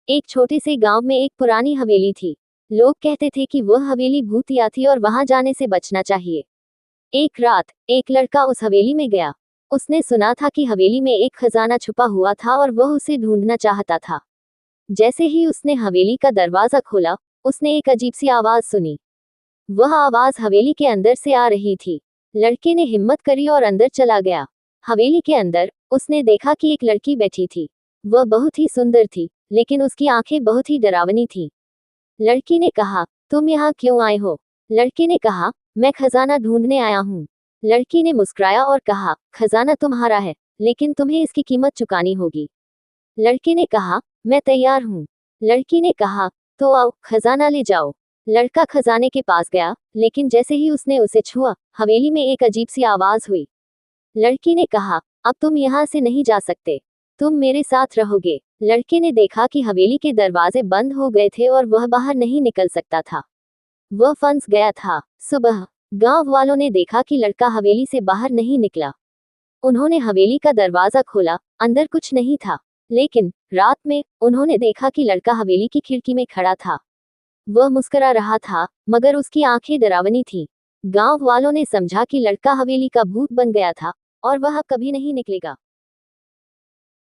एक छोटे से गांव में एक पुरानी हवेली थी। लोग कहते थे कि वह हवेली भूतिया थी और वहां जाने से बचना चाहिए। एक रात एक लड़का उस हवेली में गया। उसने सुना था कि हवेली में एक खजाना छुपा हुआ था और वह उसे ढूंढना चाहता था। जैसे ही उसने हवेली का दरवाजा खोला, उसने एक अजीब सी आवाज सुनी। वह आवाज हवेली के अंदर से आ रही थी। लड़के ने हिम्मत करी और अंदर चला गया। हवेली के अंदर उसने देखा कि एक लड़की बैठी थी। वह बहुत ही सुंदर थी, लेकिन उसकी आंखें बहुत ही डरावनी थीं। लड़की ने कहा, तुम यहाँ क्यों आए हो? लड़के ने कहा, मैं खजाना ढूंढने आया हूँ। लड़की ने मुस्कुराया और कहा, खजाना तुम्हारा है, लेकिन तुम्हें इसकी कीमत चुकानी होगी। लड़के ने कहा, मैं तैयार हूँ। लड़की ने कहा, तो आओ, खजाना ले जाओ। लड़का खजाने के पास गया, लेकिन जैसे ही उसने उसे छुआ, हवेली में एक अजीब सी आवाज हुई। लड़की ने कहा, अब तुम यहाँ से नहीं जा सकते, तुम मेरे साथ रहोगे। लड़के ने देखा कि हवेली के दरवाजे बंद हो गए थे और वह बाहर नहीं निकल सकता था। वह फंस गया था। सुबह गांव वालों ने देखा कि लड़का हवेली से बाहर नहीं निकला। उन्होंने हवेली का दरवाजा खोला, अंदर कुछ नहीं था। लेकिन रात में उन्होंने देखा कि लड़का हवेली की खिड़की में खड़ा था। वह मुस्कुरा रहा था, मगर उसकी आंखें डरावनी थीं। गांव वालों ने समझा कि लड़का हवेली का भूत बन गया था और वह अब कभी नहीं निकलेगा।